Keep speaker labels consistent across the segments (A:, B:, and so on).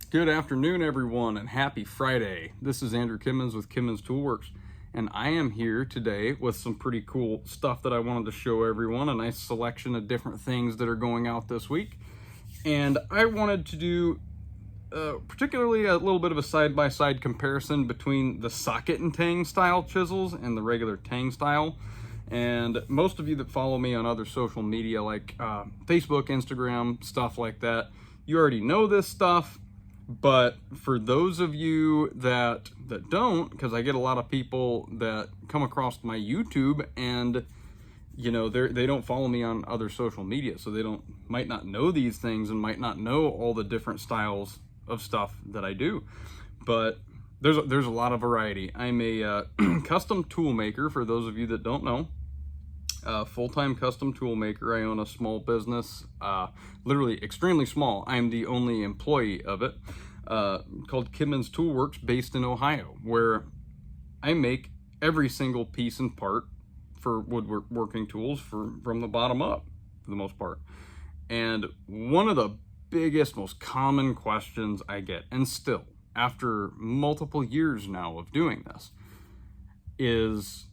A: Good afternoon, everyone, and happy Friday. This is Andrew Kimmons with Kimmons Toolworks, and I am here today with some pretty cool stuff that I wanted to show everyone, a nice selection of different things that are going out this week. And I wanted to do particularly a little bit of a side-by-side comparison between the socket and Tang style chisels and the regular Tang style. And most of you that follow me on other social media like Facebook, Instagram, stuff like that, you already know this stuff. But for those of you that don't, because I get a lot of people that come across my YouTube and they don't follow me on other social media, so they might not know these things and might not know all the different styles of stuff that I do. But there's a lot of variety. I'm a custom tool maker, for those of you that don't know. Full-time custom tool maker. I own a small business, literally extremely small. I'm the only employee of it, called Kimmons Toolworks, based in Ohio, where I make every single piece and part for woodworking tools from the bottom up, for the most part. And one of the biggest, most common questions I get, and still, after multiple years now of doing this, is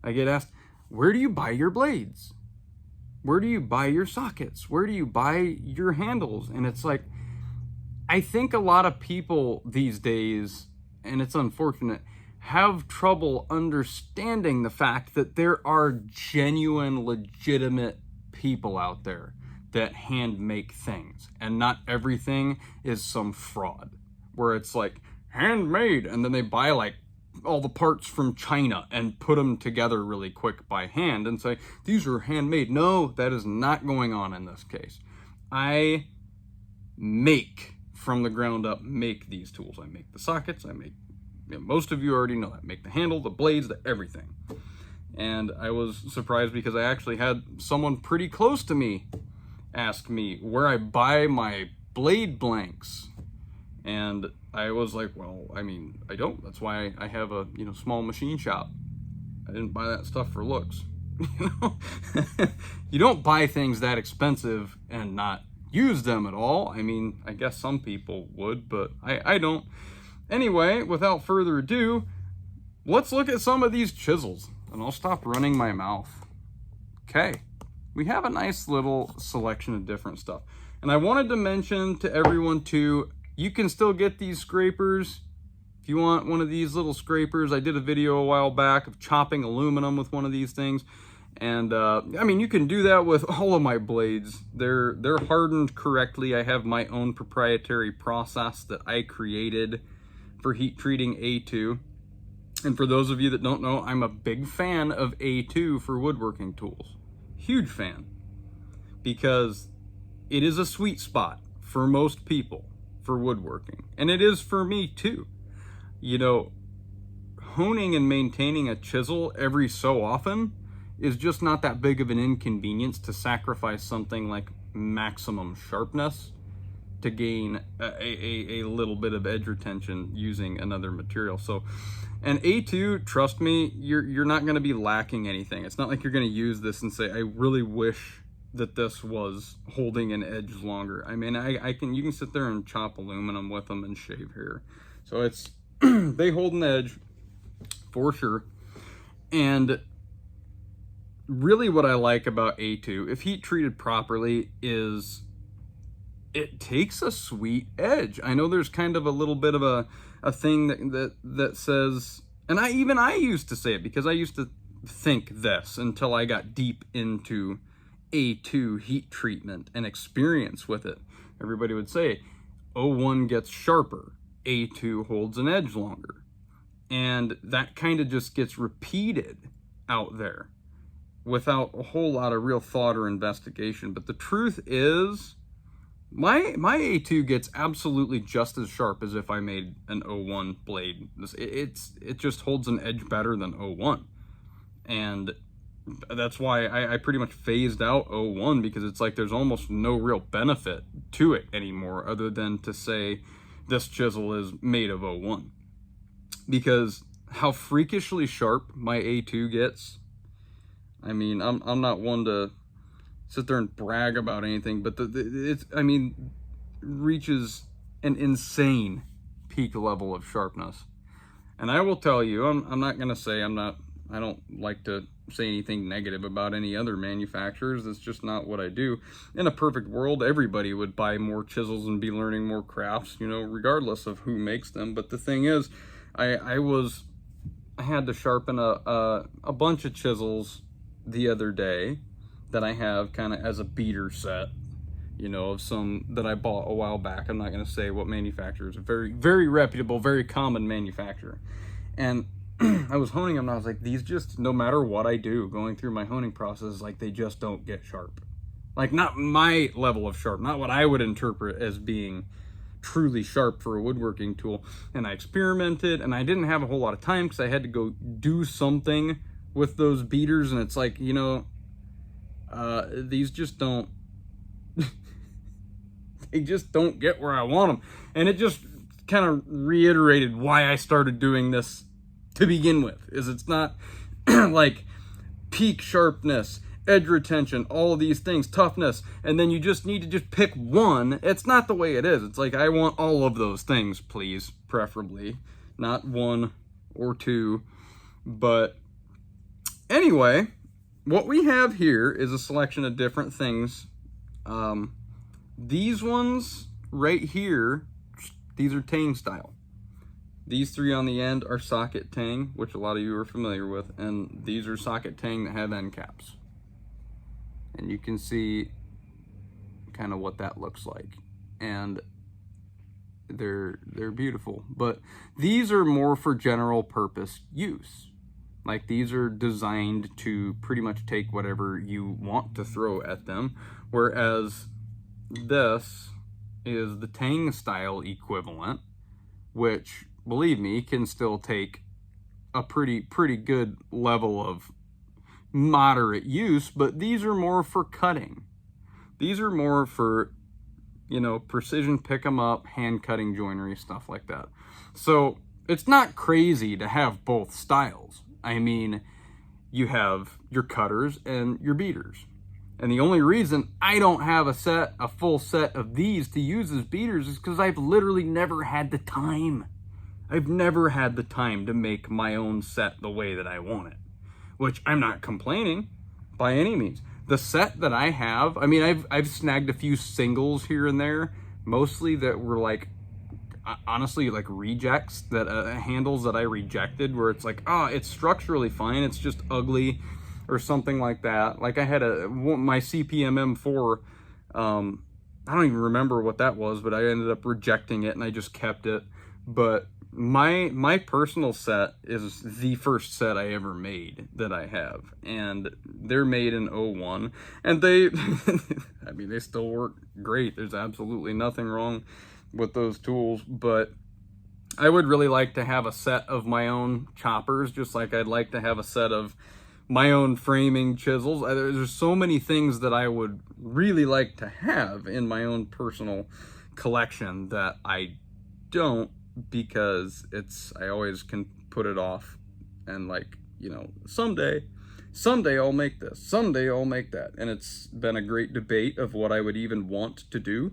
A: I get asked, where do you buy your blades? Where do you buy your sockets? Where do you buy your handles? And it's like, I think a lot of people these days, and it's unfortunate, have trouble understanding the fact that there are genuine, legitimate people out there that hand make things. And not everything is some fraud, where it's like handmade, and then they buy like all the parts from China and put them together really quick by hand and say, these are handmade. No, that is not going on in this case. I make from the ground up, make these tools. I make the sockets, I make, most of you already know that, make the handle, the blades, the everything. And I was surprised because I actually had someone pretty close to me ask me where I buy my blade blanks. And I was like, well, I mean, I don't. That's why I have a small machine shop. I didn't buy that stuff for looks. You don't buy things that expensive and not use them at all. I mean, I guess some people would, but I don't. Anyway, without further ado, let's look at some of these chisels, and I'll stop running my mouth. Okay, we have a nice little selection of different stuff. And I wanted to mention to everyone too, you can still get these scrapers. If you want one of these little scrapers, I did a video a while back of chopping aluminum with one of these things. And I mean, you can do that with all of my blades. They're hardened correctly. I have my own proprietary process that I created for heat treating A2. And for those of you that don't know, I'm a big fan of A2 for woodworking tools. Huge fan. Because it is a sweet spot for most people for woodworking. And it is for me too. Honing and maintaining a chisel every so often is just not that big of an inconvenience to sacrifice something like maximum sharpness to gain a little bit of edge retention using another material. So, and A2, trust me, you're not going to be lacking anything. It's not like you're going to use this and say, I really wish that this was holding an edge longer. I mean, you can sit there and chop aluminum with them and shave hair. So it's, they hold an edge for sure. And really what I like about A2, if heat treated properly, is it takes a sweet edge. I know there's kind of a little bit of a thing that says, and I used to say it because I used to think this until I got deep into A2 heat treatment and experience with it. Everybody would say O1 gets sharper, A2 holds an edge longer. And that kind of just gets repeated out there without a whole lot of real thought or investigation. But the truth is, my A2 gets absolutely just as sharp as if I made an O1 blade. It just holds an edge better than O1. And that's why I pretty much phased out O1, because it's like there's almost no real benefit to it anymore other than to say this chisel is made of O1. Because how freakishly sharp my A2 gets, I mean, I'm not one to sit there and brag about anything, but I mean, reaches an insane peak level of sharpness. And I will tell you, I'm not going to say I don't like to say anything negative about any other manufacturers. That's just not what I do. In a perfect world, everybody would buy more chisels and be learning more crafts, you know, regardless of who makes them. But the thing is, I had to sharpen a bunch of chisels the other day that I have kind of as a beater set, you know, of some that I bought a while back. I'm not going to say what manufacturer. It's a very, very reputable, very common manufacturer. And I was honing them, and I was like, these just, no matter what I do, going through my honing process, like, they just don't get sharp. Like, not my level of sharp, not what I would interpret as being truly sharp for a woodworking tool. And I experimented, and I didn't have a whole lot of time because I had to go do something with those beaters, and it's like, you know, these just don't, they just don't get where I want them. And it just kind of reiterated why I started doing this to begin with, is it's not like peak sharpness, edge retention, all of these things, toughness, and then you just need to just pick one. It's not the way it is. It's like, I want all of those things, please, preferably, not one or two. But anyway, what we have here is a selection of different things. These ones right here, these are Tang style. These three on the end are socket Tang, which a lot of you are familiar with, and these are socket Tang that have end caps. And you can see kind of what that looks like. And they're beautiful. But these are more for general purpose use. Like, these are designed to pretty much take whatever you want to throw at them, whereas this is the Tang style equivalent, which, believe me, can still take a pretty good level of moderate use. But these are more for cutting. These are more for, you know, precision pick 'em up, hand cutting joinery, stuff like that. So it's not crazy to have both styles. I mean, you have your cutters and your beaters. And the only reason I don't have a full set of these to use as beaters is because I've literally never had the time. I've never had the time to make my own set the way that I want it, which I'm not complaining by any means. The set that I have, I mean, I've snagged a few singles here and there, mostly that were like, honestly, like rejects, that handles that I rejected, where it's like, oh, it's structurally fine, it's just ugly, or something like that. Like, I had my CPM M4, I don't even remember what that was, but I ended up rejecting it and I just kept it. But my personal set is the first set I ever made that I have, and they're made in 01, and they I mean, they still work great. There's absolutely nothing wrong with those tools. But I would really like to have a set of my own choppers, just like I'd like to have a set of my own framing chisels. There's so many things that I would really like to have in my own personal collection that I don't, because I always can put it off, and, like, you know, someday I'll make this, someday I'll make that. And it's been a great debate of what I would even want to do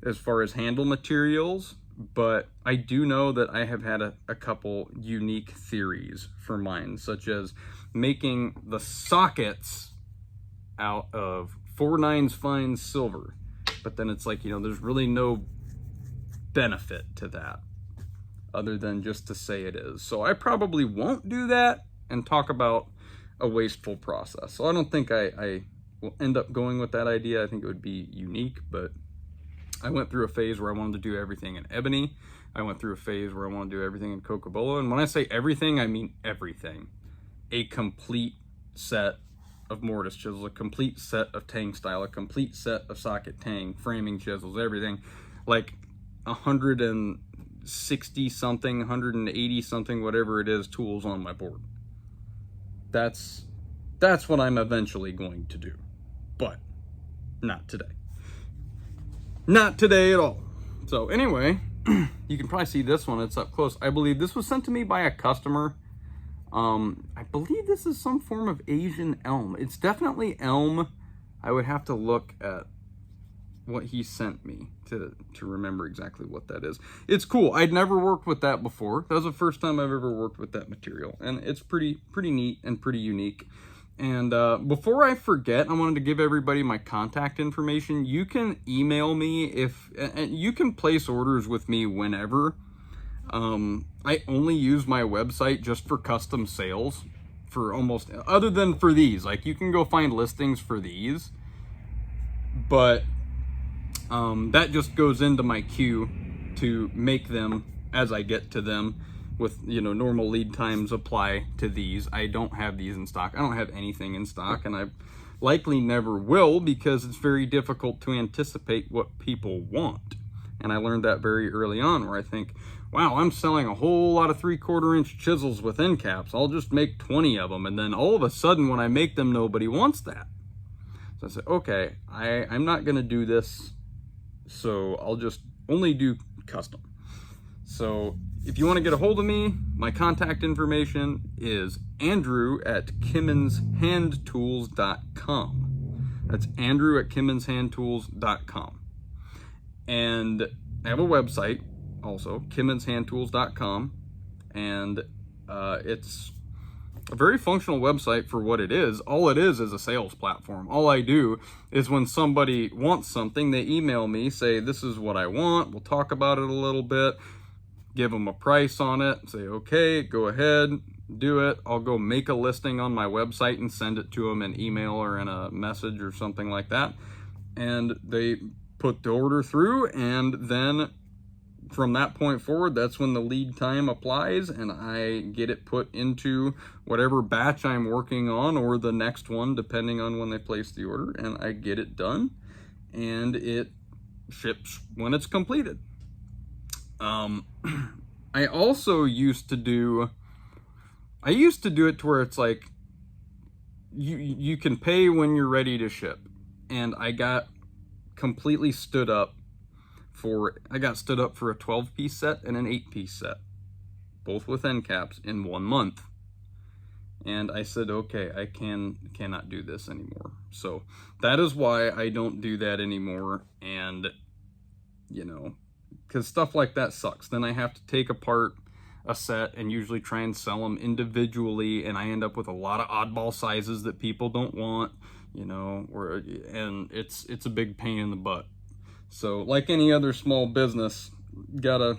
A: as far as handle materials. But I do know that I have had a couple unique theories for mine, such as making the sockets out of 4/9 fine silver. But then it's like, you know, there's really no benefit to that other than just to say it is. So I probably won't do that and talk about a wasteful process. So I don't think I will end up going with that idea. I think it would be unique, but I went through a phase where I wanted to do everything in ebony. I went through a phase where I wanted to do everything in Cocobolo. And when I say everything, I mean everything. A complete set of mortise chisels, a complete set of Tang style, a complete set of socket Tang, framing chisels, everything. Like 160 something, 180 something, whatever it is, tools on my board. That's what I'm eventually going to do. But not today. Not today at all. So anyway, you can probably see this one. It's up close. I believe this was sent to me by a customer. I believe this is some form of Asian elm. It's definitely elm. I would have to look at what he sent me to remember exactly what that is. It's cool. I'd never worked with that before. That was the first time I've ever worked with that material, and it's pretty neat and pretty unique. And before I forget, I wanted to give everybody my contact information. You can email me and you can place orders with me whenever. I only use my website just for custom sales for almost, other than for these. Like, you can go find listings for these, but that just goes into my queue to make them as I get to them. With, you know, normal lead times apply to these. I don't have these in stock. I don't have anything in stock, and I likely never will, because it's very difficult to anticipate what people want. And I learned that very early on, where I think, wow, I'm selling a whole lot of 3/4 inch chisels with end caps. I'll just make 20 of them. And then all of a sudden, when I make them, nobody wants that. So I said, okay, I'm not going to do this. So I'll just only do custom. So if you want to get a hold of me, my contact information is andrew@kimmonshandtools.com. That's andrew@kimmonshandtools.com. And I have a website also, kimmonshandtools.com. And it's a very functional website for what it is. All it is a sales platform. All I do is when somebody wants something, they email me, say, this is what I want. We'll talk about it a little bit. Give them a price on it, say, okay, go ahead, do it. I'll go make a listing on my website and send it to them in email or in a message or something like that. And they put the order through, and then from that point forward, that's when the lead time applies, and I get it put into whatever batch I'm working on, or the next one, depending on when they place the order, and I get it done, and it ships when it's completed. I also used to do it to where it's like you can pay when you're ready to ship, and I got completely stood up for a 12-piece set and an 8-piece set, both with end caps, in 1 month. And I said, okay, I cannot do this anymore. So that is why I don't do that anymore. And, you know, because stuff like that sucks. Then I have to take apart a set and usually try and sell them individually, and I end up with a lot of oddball sizes that people don't want, you know, and it's a big pain in the butt. So like any other small business, gotta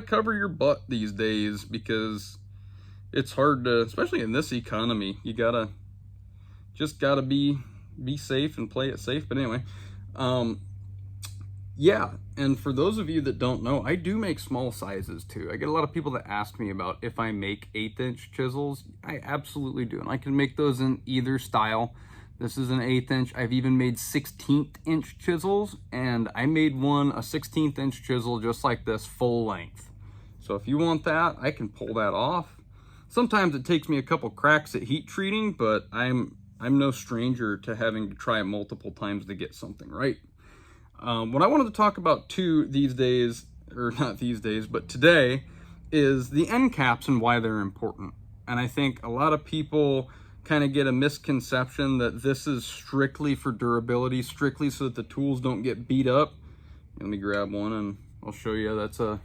A: cover your butt these days, because it's hard to, especially in this economy, you gotta be safe and play it safe. But anyway, yeah, and for those of you that don't know, I do make small sizes too. I get a lot of people that ask me about if I make 1/8-inch chisels. I absolutely do, and I can make those in either style. This is an 1/8 inch. I've even made 16th-inch chisels, and I made a 16th-inch chisel just like this, full length. So if you want that, I can pull that off. Sometimes it takes me a couple cracks at heat treating, but I'm no stranger to having to try it multiple times to get something right. What I wanted to talk about too these days, or not these days, but today, is the end caps and why they're important. And I think a lot of people kind of get a misconception that this is strictly for durability, strictly so that the tools don't get beat up. Let me grab one and I'll show you. That's a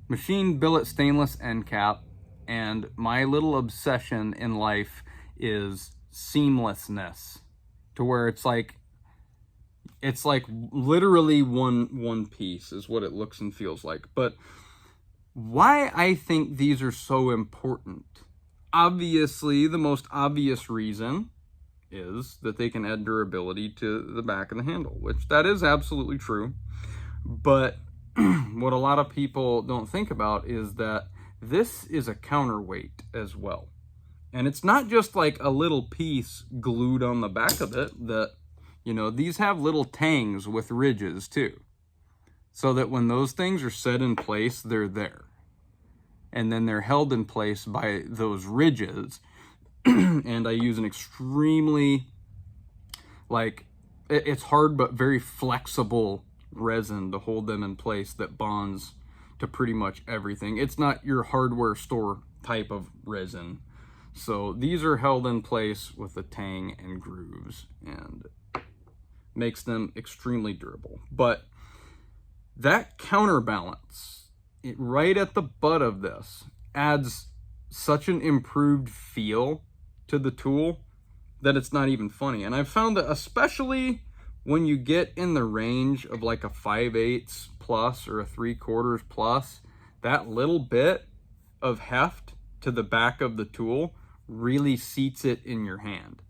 A: machine billet stainless end cap. And my little obsession in life is seamlessness, to where it's like literally one piece is what it looks and feels like. But why I think these are so important, obviously the most obvious reason is that they can add durability to the back of the handle, which that is absolutely true. But what a lot of people don't think about is that this is a counterweight as well. And it's not just like a little piece glued on the back of it. That, you know, these have little tangs with ridges too, so that when those things are set in place, they're there. And then they're held in place by those ridges. And I use an extremely, it's hard but very flexible resin to hold them in place that bonds to pretty much everything. It's not your hardware store type of resin. So these are held in place with the tang and grooves. And makes them extremely durable. But that counterbalance, right at the butt of this, adds such an improved feel to the tool that it's not even funny. And I've found that especially when you get in the range of like a 5/8 plus or a 3/4 plus, that little bit of heft to the back of the tool really seats it in your hand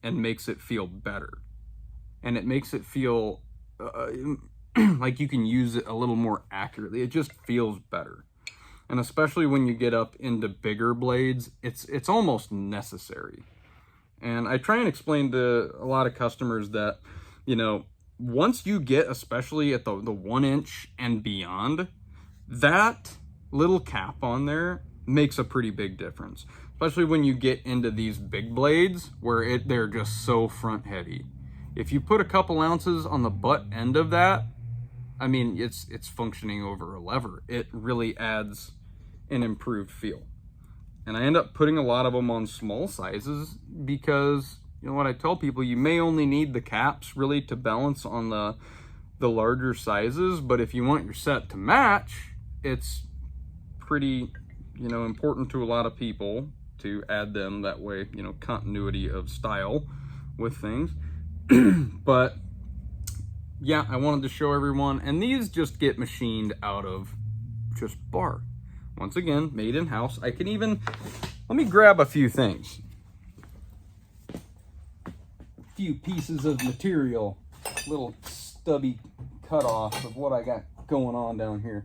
A: and makes it feel better. And it makes it feel like you can use it a little more accurately. It just feels better. And especially when you get up into bigger blades, it's almost necessary. And I try and explain to a lot of customers that, you know, once you get, especially at the 1 inch and beyond, that little cap on there makes a pretty big difference. Especially when you get into these big blades where they're just so front heavy. If you put a couple ounces on the butt end of that, I mean, it's functioning over a lever. It really adds an improved feel. And I end up putting a lot of them on small sizes because, you know what I tell people, you may only need the caps really to balance on the larger sizes, but if you want your set to match, it's pretty, you know, important to a lot of people to add them. That way, you know, continuity of style with things. But yeah, I wanted to show everyone, and these just get machined out of just bar. Once again, made in-house. I can even, let me grab a few things. A few pieces of material, little stubby cutoff of what I got going on down here.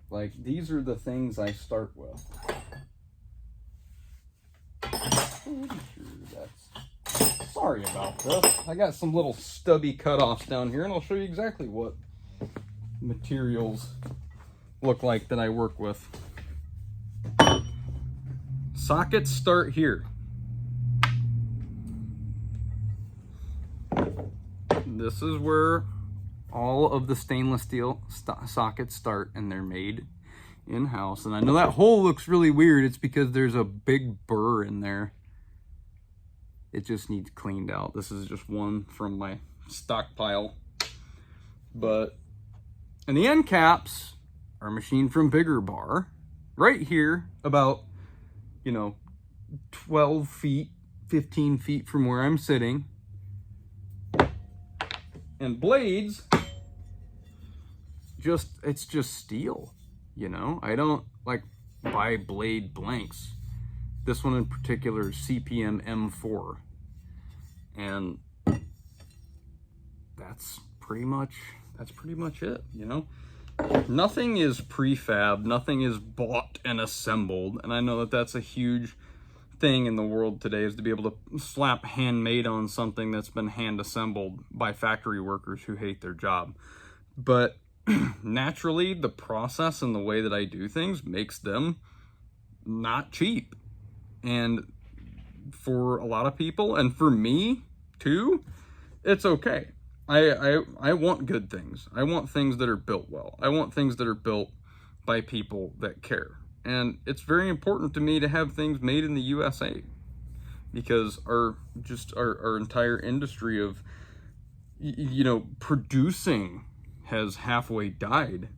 A: Like, these are the things I start with. Sorry about this. I got some little stubby cutoffs down here, and I'll show you exactly what materials look like that I work with. Sockets start here. This is where all of the stainless steel sockets start, and they're made in-house. And I know that hole looks really weird. It's because there's a big burr in there. It just needs cleaned out. This is just one from my stockpile. And the end caps are machined from bigger bar, right here, about, you know, 12 feet, 15 feet from where I'm sitting. And blades, it's just steel, you know? I don't like buy blade blanks. This one in particular is CPM M4. And that's pretty much it, you know? Nothing is prefab, nothing is bought and assembled. And I know that that's a huge thing in the world today, is to be able to slap handmade on something that's been hand assembled by factory workers who hate their job. But naturally, the process and the way that I do things makes them not cheap. And for a lot of people, and for me too, it's okay. I want good things. I want things that are built well. I want things that are built by people that care. And it's very important to me to have things made in the USA, because our entire industry of, you know, producing has halfway died.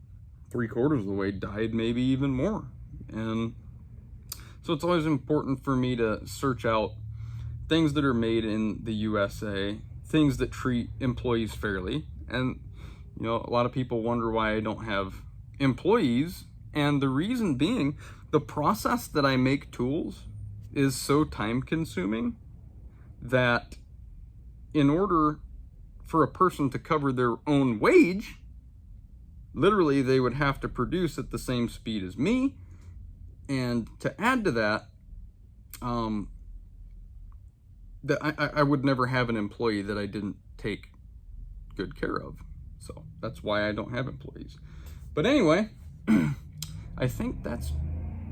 A: 3/4 of the way died, maybe even more. And so it's always important for me to search out things that are made in the USA, things that treat employees fairly. And, you know, a lot of people wonder why I don't have employees. And the reason being, the process that I make tools is so time consuming that in order for a person to cover their own wage, literally they would have to produce at the same speed as me. And to add to that, I would never have an employee that I didn't take good care of. So that's why I don't have employees. But anyway, I think that's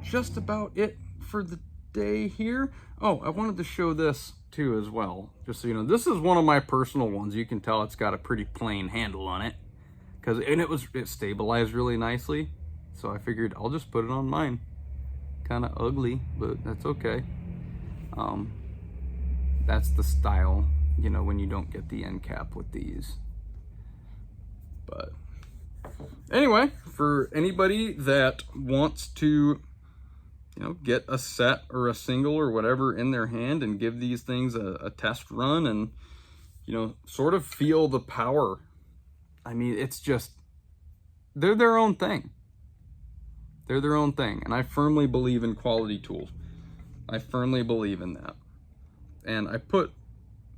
A: just about it for the day here. Oh, I wanted to show this too as well, just so you know. This is one of my personal ones. You can tell it's got a pretty plain handle on it, it stabilized really nicely. So I figured I'll just put it on mine. Kind of ugly, but that's okay. That's the style you know, when you don't get the end cap with these. But anyway, for anybody that wants to, you know, get a set or a single or whatever in their hand and give these things a test run and, you know, sort of feel the power. I mean, it's just, they're their own thing. They're their own thing. And I firmly believe in quality tools. I firmly believe in that. And I put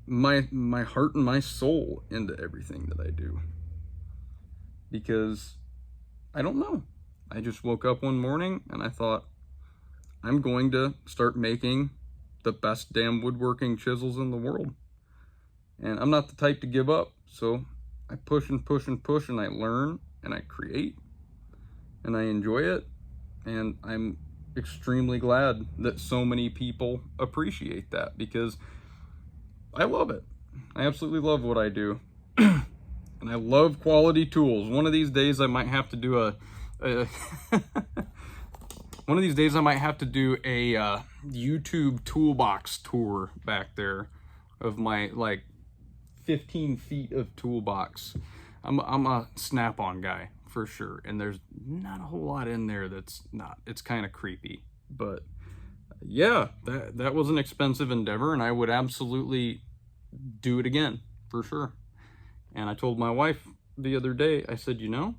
A: my heart and my soul into everything that I do. Because I don't know. I just woke up one morning and I thought, I'm going to start making the best damn woodworking chisels in the world. And I'm not the type to give up. So I push and push and push, and I learn and I create and I enjoy it. And I'm extremely glad that so many people appreciate that, because I love it. I absolutely love what I do. And I love quality tools. One of these days I might have to do a one of these days I might have to do a YouTube toolbox tour back there of my like 15 feet of toolbox. I'm a Snap-on guy for sure, and there's not a whole lot in there that's not. It's kind of creepy, but yeah, that was an expensive endeavor, and I would absolutely do it again for sure. And I told my wife the other day, I said, you know,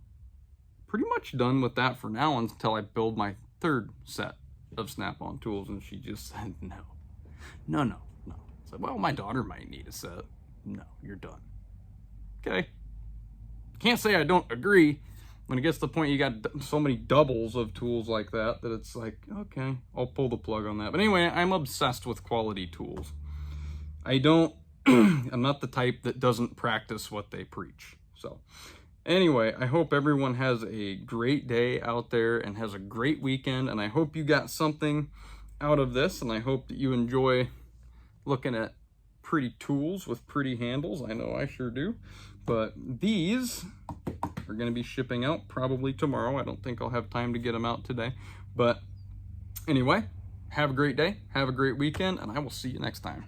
A: pretty much done with that for now until I build my third set of Snap-on tools. And she just said, no. I said, well, my daughter might need a set. No, you're done. Okay. Can't say I don't agree. When it gets to the point you got so many doubles of tools like that it's like, okay, I'll pull the plug on that. But anyway, I'm obsessed with quality tools. I'm not the type that doesn't practice what they preach. So anyway, I hope everyone has a great day out there and has a great weekend. And I hope you got something out of this. And I hope that you enjoy looking at pretty tools with pretty handles. I know I sure do. But these are going to be shipping out probably tomorrow. I don't think I'll have time to get them out today. But anyway, have a great day. Have a great weekend. And I will see you next time.